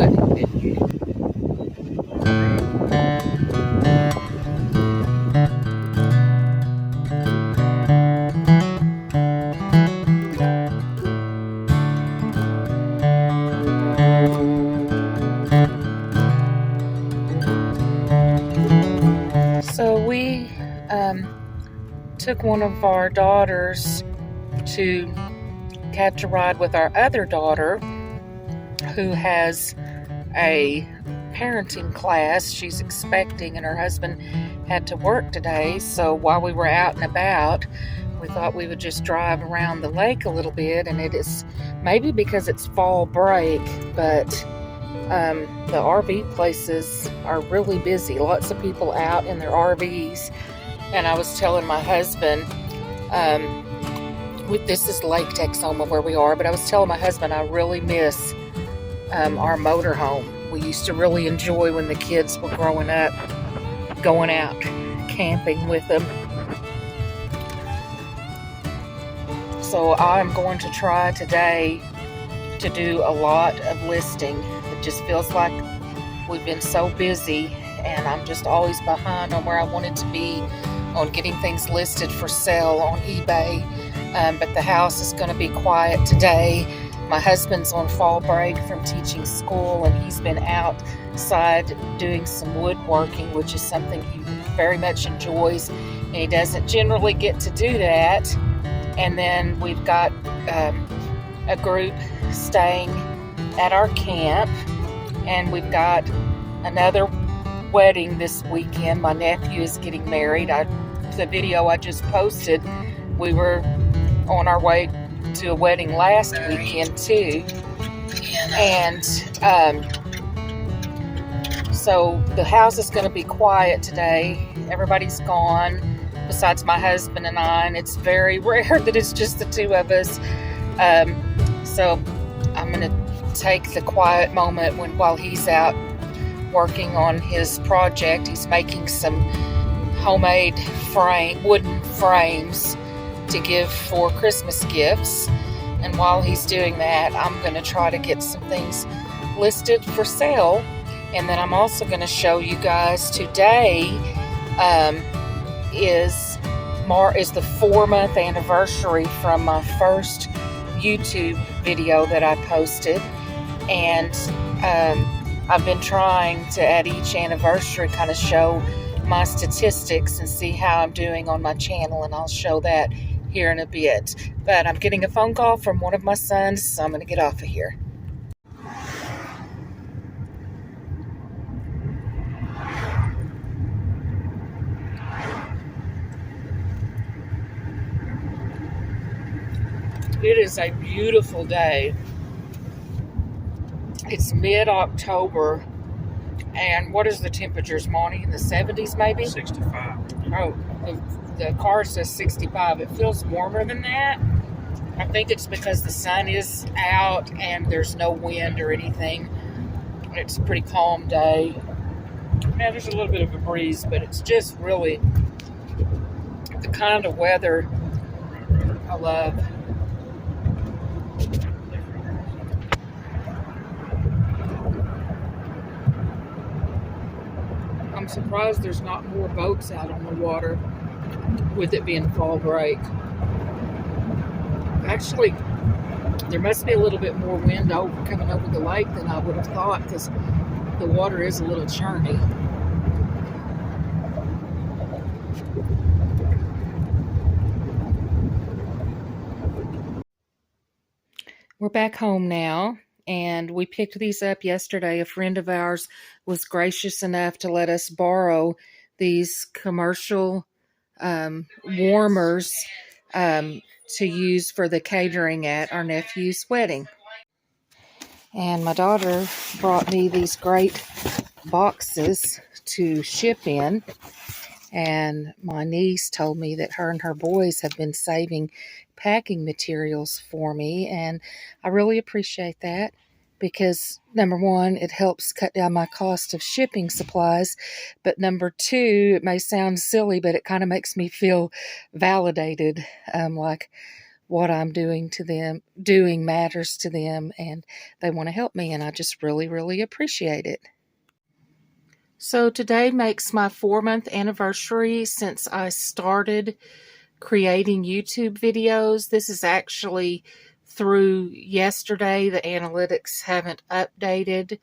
wedding, didn't you? So we took one of our daughters to catch a ride with our other daughter who has a parenting class. She's expecting, and her husband had to work today. So while we were out and about, we thought we would just drive around the lake a little bit. And it is maybe because it's fall break, but the RV places are really busy. Lots of people out in their RVs. And I was telling my husband, this is Lake Texoma where we are, but I was telling my husband I really miss our motorhome. We used to really enjoy when the kids were growing up, going out camping with them. So I'm going to try today to do a lot of listing. It just feels like we've been so busy and I'm just always behind on where I wanted to be on getting things listed for sale on eBay. But the house is going to be quiet today. My husband's on fall break from teaching school, and he's been outside doing some woodworking, which is something he very much enjoys, and he doesn't generally get to do that. And then we've got a group staying at our camp, and we've got another wedding this weekend. My nephew is getting married. The video I just posted, we were on our way to a wedding last weekend too, and so the house is going to be quiet today. Everybody's gone besides my husband and I, and it's very rare that it's just the two of us. So I'm going to take the quiet moment while he's out working on his project. He's making some homemade wooden frames to give for Christmas gifts, and while he's doing that, I'm going to try to get some things listed for sale. And then I'm also going to show you guys today is the 4-month anniversary from my first YouTube video that I posted, and I've been trying to at each anniversary kind of show my statistics and see how I'm doing on my channel, and I'll show that here in a bit. But I'm getting a phone call from one of my sons, so I'm going to get off of here. It is a beautiful day. It's mid-October, and what is the temperatures, Monty? In the 70s maybe? 65. Oh, the car says 65. It feels warmer than that. I think it's because the sun is out and there's no wind or anything. It's a pretty calm day. Yeah, there's a little bit of a breeze, but it's just really the kind of weather I love. I'm surprised there's not more boats out on the water with it being fall break. Actually, there must be a little bit more wind coming over the lake than I would have thought, because the water is a little churny. We're back home now, and we picked these up yesterday. A friend of ours was gracious enough to let us borrow these commercial warmers to use for the catering at our nephew's wedding. And my daughter brought me these great boxes to ship in, and my niece told me that her and her boys have been saving packing materials for me, and I really appreciate that, because number one, it helps cut down my cost of shipping supplies, but number two, it may sound silly, but it kind of makes me feel validated, like what I'm doing matters to them, and they want to help me, and I just really, really appreciate it. So today makes my 4-month anniversary since I started creating YouTube videos. This is actually through yesterday. The analytics haven't updated.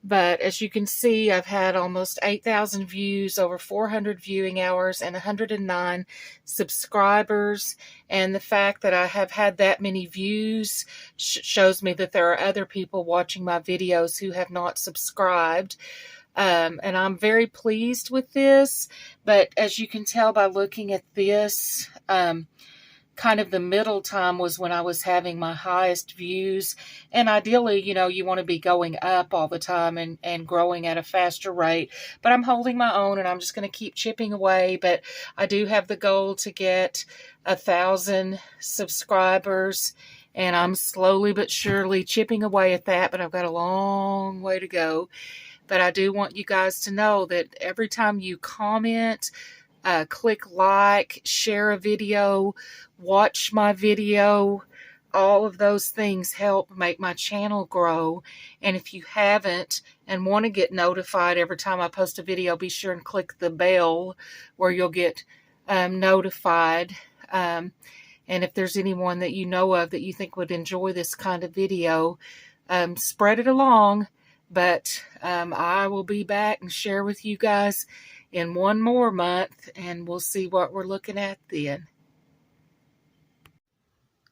But as you can see, I've had almost 8,000 views, over 400 viewing hours, and 109 subscribers. And the fact that I have had that many views shows me that there are other people watching my videos who have not subscribed. And I'm very pleased with this. But as you can tell by looking at this, kind of the middle time was when I was having my highest views. And ideally, you know, you want to be going up all the time and growing at a faster rate. But I'm holding my own, and I'm just going to keep chipping away. But I do have the goal to get 1,000 subscribers. And I'm slowly but surely chipping away at that. But I've got a long way to go. But I do want you guys to know that every time you comment, click like, share a video, watch my video, all of those things help make my channel grow. And if you haven't and want to get notified every time I post a video, be sure and click the bell where you'll get notified. And if there's anyone that you know of that you think would enjoy this kind of video, spread it along. But I will be back and share with you guys in one more month, and we'll see what we're looking at then.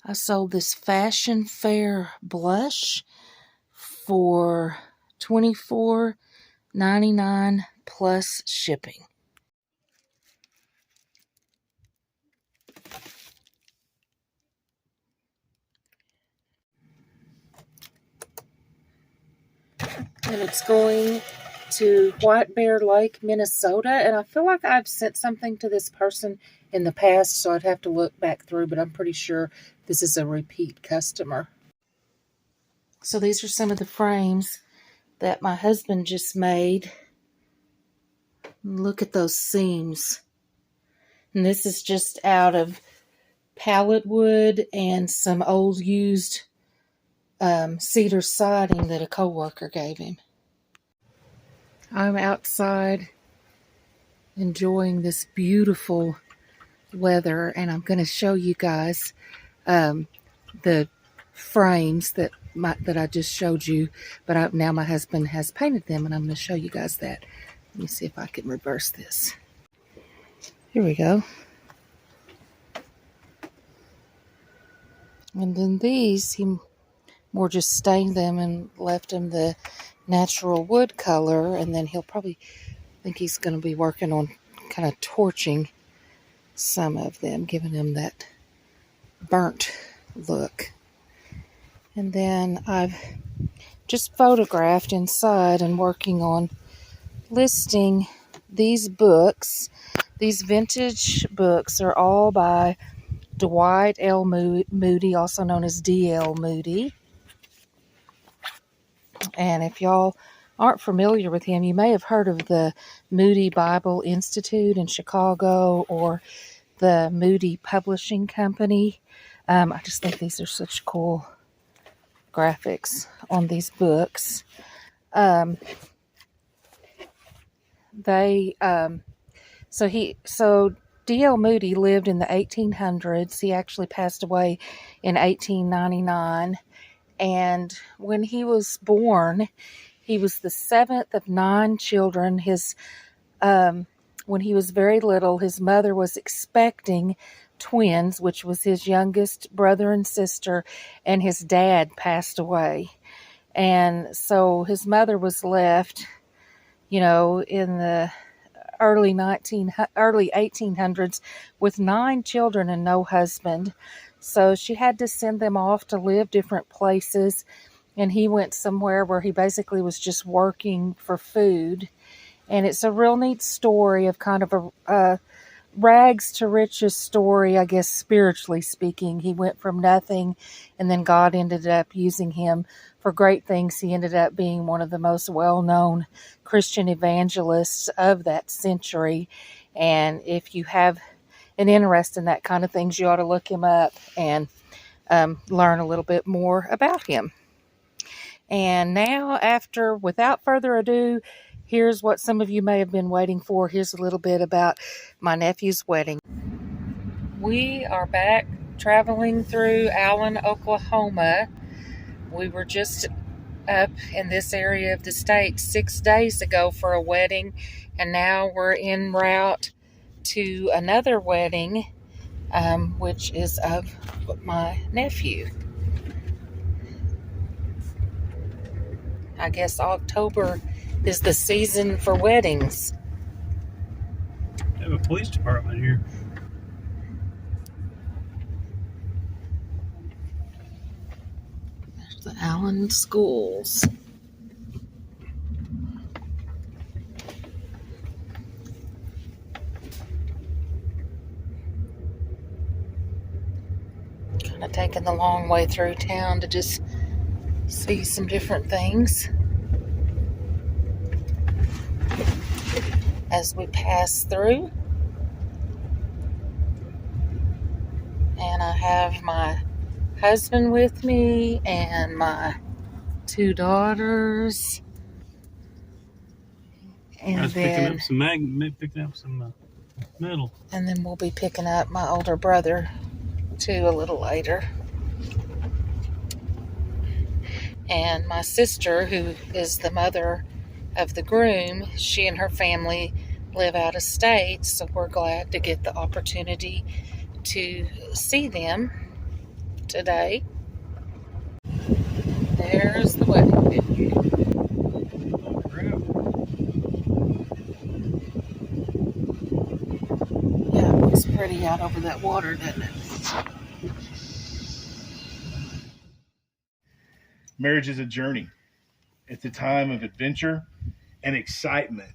I sold this Fashion Fair blush for $24.99 plus shipping. And it's going to White Bear Lake, Minnesota. And I feel like I've sent something to this person in the past, so I'd have to look back through, but I'm pretty sure this is a repeat customer. So these are some of the frames that my husband just made. Look at those seams. And this is just out of pallet wood and some old used cedar siding that a coworker gave him. I'm outside enjoying this beautiful weather, and I'm going to show you guys the frames that I just showed you, but now my husband has painted them, and I'm going to show you guys that. Let me see if I can reverse this. Here we go. And then these, he more just stained them and left them the natural wood color, and then he'll probably think he's going to be working on kind of torching some of them, giving them that burnt look. And then I've just photographed inside and working on listing these books. These vintage books are all by Dwight L. Moody, also known as D.L. Moody. And if y'all aren't familiar with him, you may have heard of the Moody Bible Institute in Chicago or the Moody Publishing Company. I just think these are such cool graphics on these books. So D.L. Moody lived in the 1800s. He actually passed away in 1899. And when he was born, he was the 7th of 9 children. When he was very little, his mother was expecting twins, which was his youngest brother and sister, and his dad passed away. And so his mother was left, in the early 1800s with 9 children and no husband. So she had to send them off to live different places, and he went somewhere where he basically was just working for food. And it's a real neat story of kind of a rags to riches story, I guess, spiritually speaking. He went from nothing, and then God ended up using him for great things. He ended up being one of the most well-known Christian evangelists of that century. And if you have interest in that kind of things, you ought to look him up and learn a little bit more about him. And now, without further ado, here's what some of you may have been waiting for. Here's a little bit about my nephew's wedding. We are back traveling through Allen, Oklahoma. We were just up in this area of the state 6 days ago for a wedding, and now we're en route to another wedding, which is of my nephew. I guess October is the season for weddings. They have a police department here. There's the Allen schools. Kind of taking the long way through town to just see some different things as we pass through. And I have my husband with me and my 2 daughters. And I was picking up some metal. And then we'll be picking up my older brother too a little later. And my sister, who is the mother of the groom, she and her family live out of state, so we're glad to get the opportunity to see them today. There's the wedding venue. Yeah, it looks pretty out over that water, doesn't it? Marriage is a journey. It's a time of adventure and excitement.